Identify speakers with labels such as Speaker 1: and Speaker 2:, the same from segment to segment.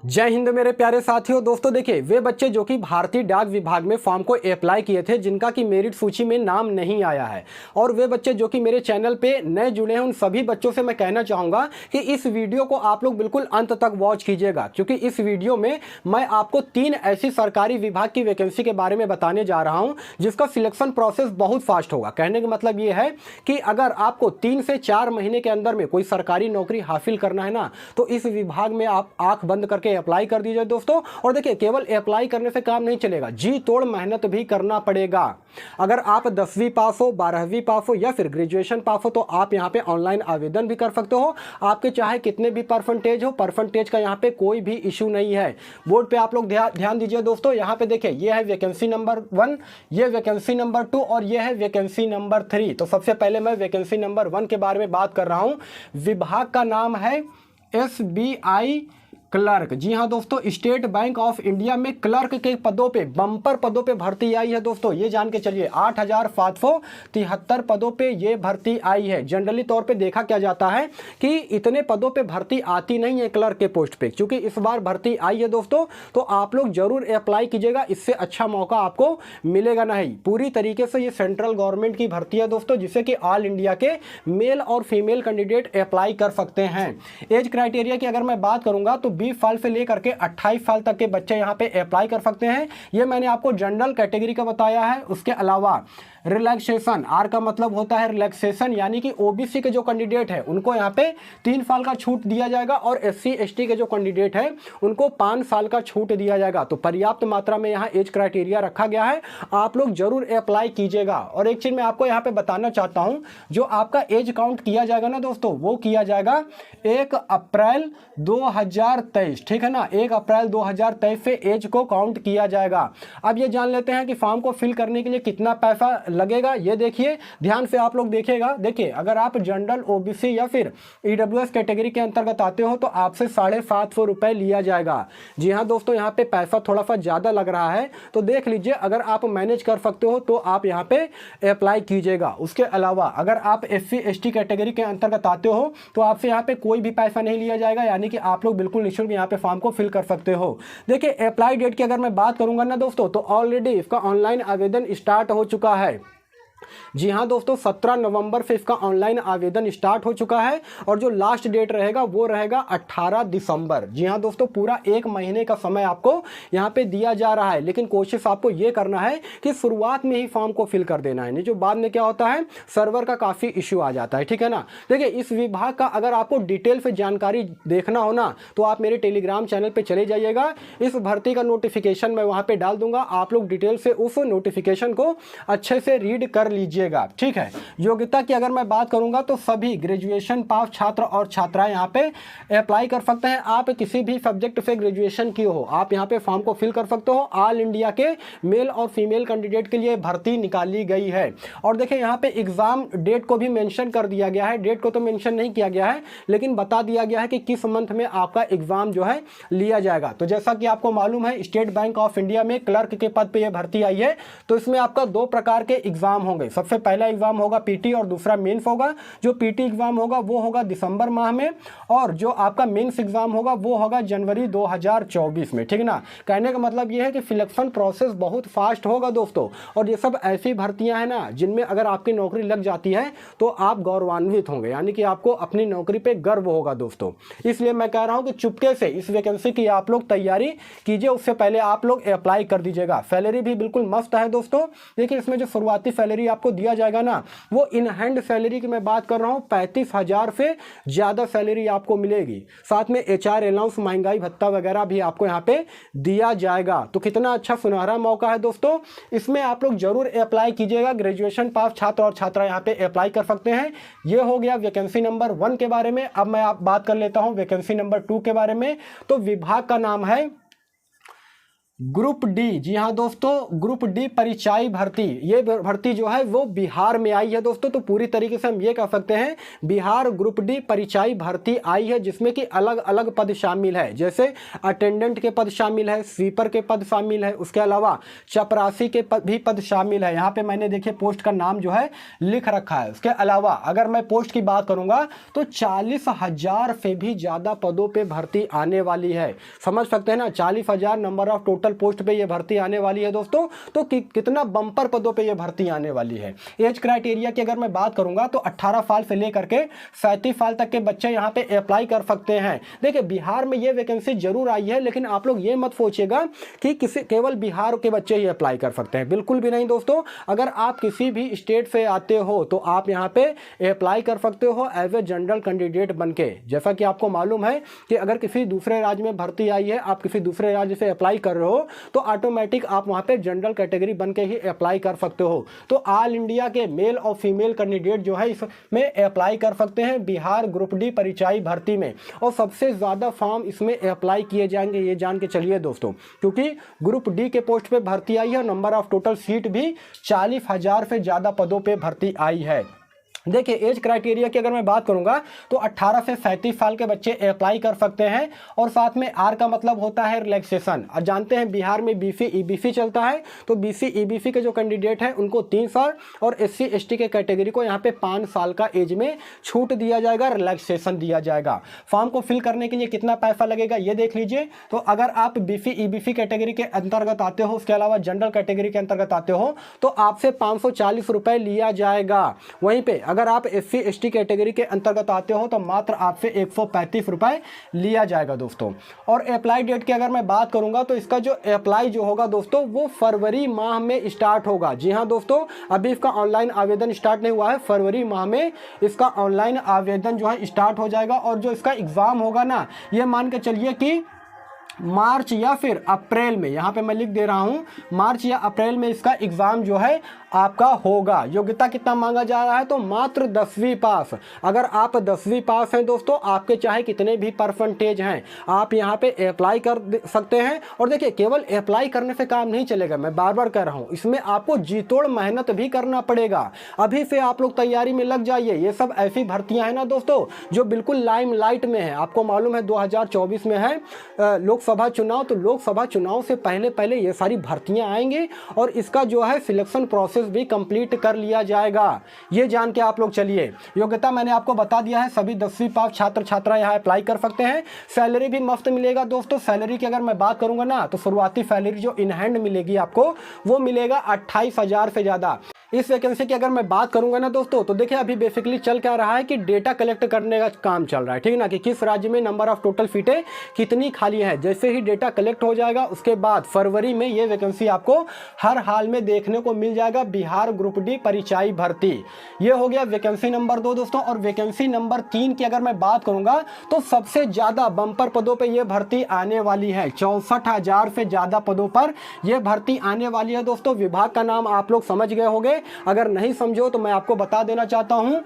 Speaker 1: जय हिंद मेरे प्यारे साथियों। दोस्तों देखिए, वे बच्चे जो कि भारतीय डाक विभाग में फॉर्म को अप्लाई किए थे, जिनका कि मेरिट सूची में नाम नहीं आया है, और वे बच्चे जो कि मेरे चैनल पे नए जुड़े हैं, उन सभी बच्चों से मैं कहना चाहूँगा कि इस वीडियो को आप लोग बिल्कुल अंत तक वॉच कीजिएगा, क्योंकि इस वीडियो में मैं आपको 3 ऐसी सरकारी विभाग की वैकेंसी के बारे में बताने जा रहा हूँ जिसका सिलेक्शन प्रोसेस बहुत फास्ट होगा। कहने का मतलब ये है कि अगर आपको 3 से 4 महीने के अंदर में कोई सरकारी नौकरी हासिल करना है ना, तो इस विभाग में आप आंख बंद करके अप्लाई कर दीजिए दोस्तों। और देखिए, केवल अप्लाई करने से काम नहीं चलेगा, जी तोड़ मेहनत भी करना पड़ेगा। अगर आप 10वीं पास हो, 12वीं पास हो या फिर ग्रेजुएशन पास हो, तो आप यहां पे ऑनलाइन आवेदन भी कर सकते हो। आपके चाहे कितने भी परसेंटेज हो, परसेंटेज का यहां पे कोई भी इशू नहीं है। बोर्ड पे आप लोग ध्यान दीजिए दोस्तों। यहां पे देखिए, ये है वैकेंसी नंबर 1, ये वैकेंसी नंबर 2 और ये है वैकेंसी नंबर 3। तो सबसे पहले मैं वैकेंसी नंबर 1 के बारे में बात कर रहा हूं। विभाग का नाम है SBI क्लर्क। जी हाँ दोस्तों, स्टेट बैंक ऑफ इंडिया में क्लर्क के पदों पे, बम्पर पदों पे भर्ती आई है दोस्तों। ये जान के चलिए, 8,773 पदों पे ये भर्ती आई है। जनरली तौर पे देखा क्या जाता है कि इतने पदों पे भर्ती आती नहीं है क्लर्क के पोस्ट पे, क्योंकि इस बार भर्ती आई है दोस्तों। तो आप लोग जरूर अप्लाई कीजिएगा, इससे अच्छा मौका आपको मिलेगा नहीं। पूरी तरीके से ये सेंट्रल गवर्नमेंट की भर्ती है दोस्तों, जिससे कि ऑल इंडिया के मेल और फीमेल कैंडिडेट अप्लाई कर सकते हैं। एज क्राइटेरिया की अगर मैं बात करूंगा तो 20 साल से लेकर के 28 साल तक के बच्चे यहां पे अप्लाई कर सकते हैं। ये मैंने आपको जनरल कैटेगरी का बताया है। उसके अलावा रिलैक्सेशन, आर का मतलब होता है रिलैक्सेशन, यानी कि ओबीसी के जो कैंडिडेट है उनको यहाँ पे 3 साल का छूट दिया जाएगा, और SC ST के जो कैंडिडेट है उनको 5 साल का छूट दिया जाएगा। तो पर्याप्त मात्रा में यहाँ एज क्राइटेरिया रखा गया है, आप लोग जरूर अप्लाई कीजिएगा। और एक चीज मैं आपको यहाँ पे बताना चाहता हूँ, जो आपका एज काउंट किया जाएगा ना दोस्तों, वो किया जाएगा 1 अप्रैल 2023, ठीक है ना। 1 अप्रैल 2023 से एज को काउंट किया जाएगा। अब ये जान लेते हैं कि फॉर्म को फिल करने के लिए कितना पैसा लगेगा। ये देखिए, ध्यान से आप लोग देखिएगा। देखिए, अगर आप जनरल, OBC या फिर EWS कैटेगरी के अंतर्गत आते हो तो आपसे 750 रुपए लिया जाएगा। जी हाँ दोस्तों, यहाँ पे पैसा थोड़ा सा ज्यादा लग रहा है, तो देख लीजिए, अगर आप मैनेज कर सकते हो तो आप यहाँ पे अप्लाई कीजिएगा। उसके अलावा अगर आप SC ST कैटेगरी के अंतर्गत आते हो तो आपसे यहाँ पे कोई भी पैसा नहीं लिया जाएगा, यानी कि आप लोग बिल्कुल निःशुल्क यहाँ पे फॉर्म को फिल कर सकते हो। देखिए, अप्लाई डेट की अगर मैं बात करूंगा ना दोस्तों, तो ऑलरेडी इसका ऑनलाइन आवेदन स्टार्ट हो चुका है। जी हाँ दोस्तों, 17 नवंबर से इसका ऑनलाइन आवेदन स्टार्ट हो चुका है, और जो लास्ट डेट रहेगा वो रहेगा 18 दिसंबर। जी हाँ दोस्तों, पूरा 1 महीने का समय आपको यहाँ पे दिया जा रहा है, लेकिन कोशिश आपको ये करना है कि शुरुआत में ही फॉर्म को फिल कर देना है, नहीं जो बाद में क्या होता है, सर्वर का काफ़ी इश्यू आ जाता है, ठीक है ना। देखिए, इस विभाग का अगर आपको डिटेल से जानकारी देखना हो ना, तो आप मेरे टेलीग्राम चैनल पर चले जाइएगा। इस भर्ती का नोटिफिकेशन मैं वहाँ पर डाल दूंगा, आप लोग डिटेल से उस नोटिफिकेशन को अच्छे से रीड कर लीजिएगा, ठीक है। योग्यता की अगर मैं बात करूंगा तो सभी ग्रेजुएशन पास छात्र और छात्राएं यहां पे अप्लाई कर सकते हैं। आप किसी भी सब्जेक्ट से ग्रेजुएशन किए हो, आप यहां पे फॉर्म को फिल कर सकते हो। ऑल इंडिया के मेल और फीमेल कैंडिडेट के लिए भर्ती निकाली गई है। और देखिए, यहां पे एग्जाम डेट को भी मेंशन कर दिया गया है। डेट को तो मेंशन नहीं किया गया है, लेकिन बता दिया गया है कि किस मंथ में आपका एग्जाम जो है लिया जाएगा। तो जैसा कि आपको मालूम है, स्टेट बैंक ऑफ इंडिया में क्लर्क के पद पर यह भर्ती आई है, तो इसमें आपका 2 प्रकार के एग्जाम होंगे। सबसे पहला एग्जाम होगा PT और दूसरा मेंस होगा। जो PT एग्जाम होगा वो होगा दिसंबर माह में, और जो आपका मेंस एग्जाम होगा वो होगा जनवरी 2024 में, ठीक है ना। कहने का मतलब ये है कि सिलेक्शन प्रोसेस बहुत फास्ट होगा दोस्तों। और ये सब ऐसी भर्तियां हैं ना, जिनमें अगर आपकी नौकरी लग जाती है तो आप गौरवान्वित होंगे, यानी कि आपको अपनी नौकरी पे गर्व होगा दोस्तों। इसलिए मैं कह रहा हूं कि चुपके से इस वैकेंसी की आप लोग तैयारी कीजिए, उससे पहले आप लोग अप्लाई कर दीजिएगा। सैलरी भी बिल्कुल मस्त है दोस्तों। देखिए, इसमें जो शुरुआती सैलरी आपको दिया जाएगा ना, वो इन हैंड सैलरी की मैं बात कर रहा हूं, 35,000 से ज्यादा सैलरी आपको मिलेगी। साथ में HR अलाउंस, महंगाई भत्ता वगैरह भी आपको यहां पे दिया जाएगा। तो कितना अच्छा सुनहरा मौका है दोस्तों, इसमें आप लोग जरूर अप्लाई कीजिएगा। ग्रेजुएशन पास छात्र और छात्रा यहां पे अप्लाई कर सकते हैं। ये हो गया वैकेंसी नंबर 1 के बारे में। अब मैं बात कर लेता हूं वैकेंसी नंबर 2 के बारे में। तो विभाग का नाम है ग्रुप डी, जी हाँ दोस्तों, ग्रुप डी परिचायी भर्ती, ये भर्ती जो है वो बिहार में आई है दोस्तों। तो पूरी तरीके से हम ये कह सकते हैं बिहार ग्रुप डी परिचायी भर्ती आई है, जिसमें कि अलग अलग पद शामिल है, जैसे अटेंडेंट के पद शामिल है, स्वीपर के पद शामिल है, उसके अलावा चपरासी के भी पद शामिल है। यहाँ पे मैंने देखिए पोस्ट का नाम जो है लिख रखा है। उसके अलावा अगर मैं पोस्ट की बात करूंगा तो 40,000 से भी ज़्यादा पदों पर भर्ती आने वाली है। समझ सकते हैं ना, 40,000 नंबर ऑफ टोटल पोस्ट पे ये भर्ती आने वाली है दोस्तों। तो कितना बम्पर पदों पे ये भर्ती आने वाली है। एज क्राइटेरिया की अगर मैं बात करूंगा तो 18 साल से लेकर के 37 साल तक के बच्चे यहाँ पे अप्लाई कर सकते हैं। देखिए बिहार में ये वैकेंसी जरूर आई है, लेकिन आप लोग ये मत सोचिएगा कि केवल बिहार के बच्चे ही अप्लाई कर सकते हैं, बिल्कुल भी नहीं दोस्तों। अगर आप किसी भी स्टेट से आते हो तो आप यहाँ पे अप्लाई कर सकते हो एज ए जनरल कैंडिडेट बन के। जैसा कि आपको मालूम है कि अगर किसी दूसरे राज्य में भर्ती आई है, आप किसी दूसरे राज्य से अप्लाई कर रहे हो तो ऑटोमेटिक आप वहां पे जनरल कैटेगरी बन के ही अप्लाई कर सकते हो। तो ऑल इंडिया के मेल और फीमेल कैंडिडेट जो है इसमें अप्लाई कर सकते हैं बिहार ग्रुप डी परिचायी भर्ती में। और सबसे ज़्यादा फॉर्म इसमें अप्लाई किए जाएंगे, ये जान के चलिए दोस्तों, क्योंकि ग्रुप डी के पोस्ट पे भर्ती आई है। नंबर ऑफ टोटल सीट भी 40,000 से ज़्यादा पदों पर भर्ती आई है। देखिए एज क्राइटेरिया की अगर मैं बात करूंगा तो 18 से 37 साल के बच्चे अप्लाई कर सकते हैं। और साथ में आर का मतलब होता है रिलैक्सेशन। और जानते हैं बिहार में बीसी ईबीसी चलता है, तो बीसी ईबीसी के जो कैंडिडेट हैं उनको 3 साल और एससी एसटी के कैटेगरी को यहाँ पे 5 साल का एज में छूट दिया जाएगा, रिलैक्सेशन दिया जाएगा। फॉर्म को फिल करने के लिए कितना पैसा लगेगा ये देख लीजिए। तो अगर आप बीसी ईबीसी कैटेगरी के अंतर्गत आते हो, उसके अलावा जनरल कैटेगरी के अंतर्गत आते हो, तो आपसे 540 रुपये लिया जाएगा। वहीं पर अगर आप एससी एसटी कैटेगरी के अंतर्गत आते हो तो मात्र आपसे 135 रुपये लिया जाएगा दोस्तों। और अप्लाई डेट की अगर मैं बात करूंगा तो इसका जो अप्लाई जो होगा दोस्तों वो फरवरी माह में स्टार्ट होगा। जी हाँ दोस्तों, अभी इसका ऑनलाइन आवेदन स्टार्ट नहीं हुआ है, फरवरी माह में इसका ऑनलाइन आवेदन जो है स्टार्ट हो जाएगा। और जो इसका एग्ज़ाम होगा ना, ये मान के चलिए कि मार्च या फिर अप्रैल में, यहाँ पे मैं लिख दे रहा हूँ, मार्च या अप्रैल में इसका एग्ज़ाम जो है आपका होगा। योग्यता कितना मांगा जा रहा है तो मात्र 10वीं पास। अगर आप 10वीं पास हैं दोस्तों, आपके चाहे कितने भी परसेंटेज हैं, आप यहाँ पे अप्लाई कर सकते हैं। और देखिए केवल अप्लाई करने से काम नहीं चलेगा, मैं बार बार कह रहा हूँ, इसमें आपको जी तोड़ मेहनत भी करना पड़ेगा। अभी से आप लोग तैयारी में लग जाइए। ये सब ऐसी भर्तियाँ हैं ना दोस्तों जो बिल्कुल लाइमलाइट में है। आपको मालूम है 2024 में है लोकसभा चुनाव, तो लोकसभा चुनाव से पहले पहले ये सारी भर्तियाँ आएंगी और इसका जो है सिलेक्शन प्रोसेस भी कंप्लीट कर लिया जाएगा। ये जान के आप लोग चलिए। योग्यता मैंने आपको बता दिया है, सभी 10वीं पास छात्र छात्रा यहाँ अप्लाई कर सकते हैं। सैलरी भी मुफ्त मिलेगा दोस्तों। सैलरी की अगर मैं बात करूंगा ना तो शुरुआती सैलरी जो इन हैंड मिलेगी आपको वो मिलेगा 28,000 से ज़्यादा। इस वैकेंसी की अगर मैं बात करूंगा ना दोस्तों तो देखिए अभी बेसिकली चल क्या रहा है कि डेटा कलेक्ट करने का काम चल रहा है, ठीक है ना, कि किस राज्य में नंबर ऑफ टोटल सीटें कितनी खाली है। जैसे ही डेटा कलेक्ट हो जाएगा उसके बाद फरवरी में ये वैकेंसी आपको हर हाल में देखने को मिल जाएगा, बिहार ग्रुप डी परिचायी भर्ती। ये हो गया वैकेंसी नंबर 2 दोस्तों। और वैकेंसी नंबर 3 की अगर मैं बात करूंगा तो सबसे ज़्यादा बम्पर पदों पर यह भर्ती आने वाली है। 64,000 से ज़्यादा पदों पर यह भर्ती आने वाली है दोस्तों। विभाग का नाम आप लोग समझ गए होंगे, अगर नहीं समझो तो मैं आपको बता देना चाहता हूं,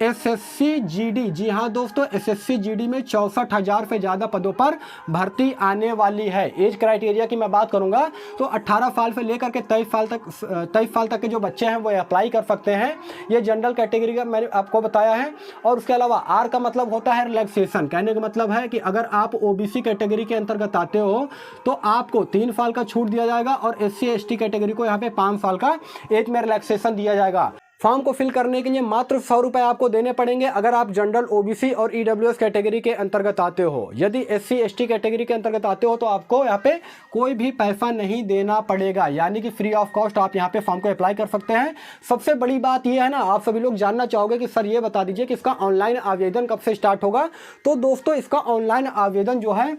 Speaker 1: एसएससी जीडी। जी हाँ दोस्तों, एसएससी जीडी में 64,000 से ज़्यादा पदों पर भर्ती आने वाली है। एज क्राइटेरिया की मैं बात करूंगा तो 18 साल से लेकर के 23 साल तक के जो बच्चे हैं वो अप्लाई कर सकते हैं। ये जनरल कैटेगरी का मैंने आपको बताया है। और उसके अलावा आर का मतलब होता है रिलैक्सेशन। कहने का मतलब है कि अगर आप ओबीसी कैटेगरी के अंतर्गत आते हो तो आपको 3 साल का छूट दिया जाएगा और एससी एसटी कैटेगरी को यहाँ पे 5 साल का एज में रिलैक्सेशन दिया जाएगा। फॉर्म को फिल करने के लिए मात्र 100 रुपये आपको देने पड़ेंगे अगर आप जनरल ओबीसी और ईडब्ल्यूएस कैटेगरी के अंतर्गत आते हो। यदि एससी एसटी कैटेगरी के अंतर्गत आते हो तो आपको यहाँ पे कोई भी पैसा नहीं देना पड़ेगा, यानी कि फ्री ऑफ कॉस्ट आप यहाँ पे फॉर्म को अप्लाई कर सकते हैं। सबसे बड़ी बात यह है ना, आप सभी लोग जानना चाहोगे कि सर ये बता दीजिए कि इसका ऑनलाइन आवेदन कब से स्टार्ट होगा। तो दोस्तों इसका ऑनलाइन आवेदन जो है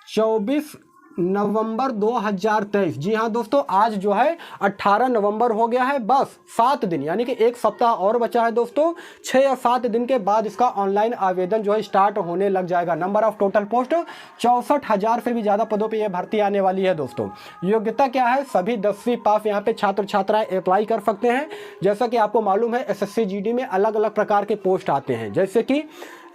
Speaker 1: 24 नवंबर 2023। जी हाँ दोस्तों, आज जो है 18 नवंबर हो गया है। बस 7 दिन यानी कि 1 सप्ताह और बचा है दोस्तों। 6 या 7 दिन के बाद इसका ऑनलाइन आवेदन जो है स्टार्ट होने लग जाएगा। नंबर ऑफ टोटल पोस्ट 64,000 से भी ज़्यादा पदों पे यह भर्ती आने वाली है दोस्तों। योग्यता क्या है, सभी 10वीं पास यहाँ पे छात्र छात्राएँ अप्लाई कर सकते हैं। जैसा कि आपको मालूम है एसएससी जीडी में अलग अलग प्रकार के पोस्ट आते हैं, जैसे कि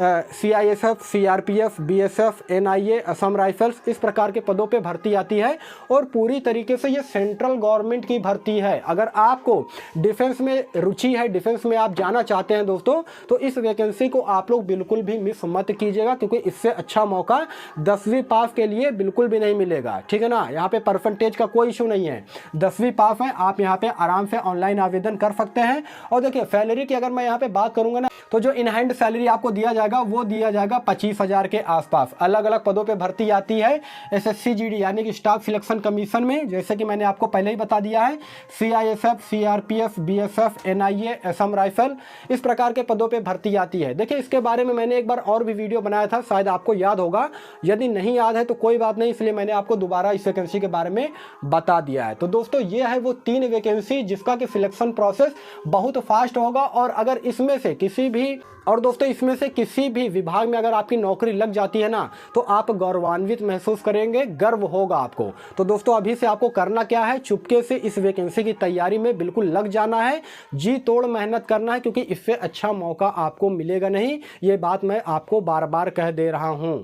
Speaker 1: CISF, CRPF, BSF, NIA, Assam rifles, इस प्रकार के पदों पे भर्ती आती है और पूरी तरीके से ये सेंट्रल गवर्नमेंट की भर्ती है। अगर आपको डिफेंस में रुचि है, डिफेंस में आप जाना चाहते हैं दोस्तों, तो इस वैकेंसी को आप लोग बिल्कुल भी मिस मत कीजिएगा, क्योंकि इससे अच्छा मौका 10वीं पास के लिए बिल्कुल भी नहीं मिलेगा। ठीक है ना, यहाँ पे परसेंटेज का कोई इशू नहीं है, 10वीं पास है, आप यहाँ पे आराम से ऑनलाइन आवेदन कर सकते हैं। और देखिए सैलरी की अगर मैं यहाँ पे बात करूंगा ना, तो जो इन हैंड सैलरी आपको दिया जाएगा वो दिया जाएगा 25,000 के आसपास। अलग अलग पदों पे भर्ती आती है SSC GD यानी कि स्टाफ सिलेक्शन कमीशन में, जैसे कि मैंने आपको पहले ही बता दिया है, CISF, CRPF, BSF, NIA, Assam rifle, इस प्रकार के पदों पे भर्ती आती है। देखिए इसके बारे में मैंने एक बार और भी वीडियो बनाया था, शायद आपको याद होगा, यदि नहीं याद है तो कोई बात नहीं, इसलिए मैंने आपको दोबारा इस वैकेंसी के बारे में बता दिया है। तो दोस्तों ये है वो 3 वैकेंसी जिसका कि सिलेक्शन प्रोसेस बहुत फास्ट होगा। और अगर इसमें से किसी भी विभाग में अगर आपकी नौकरी लग जाती है ना, तो आप गौरवान्वित महसूस करेंगे, गर्व होगा आपको। तो दोस्तों अभी से आपको करना क्या है, चुपके से इस वैकेंसी की तैयारी में बिल्कुल लग जाना है, जी तोड़ मेहनत करना है, क्योंकि इससे अच्छा मौका आपको मिलेगा नहीं, ये बात मैं आपको बार बार कह दे रहा हूं।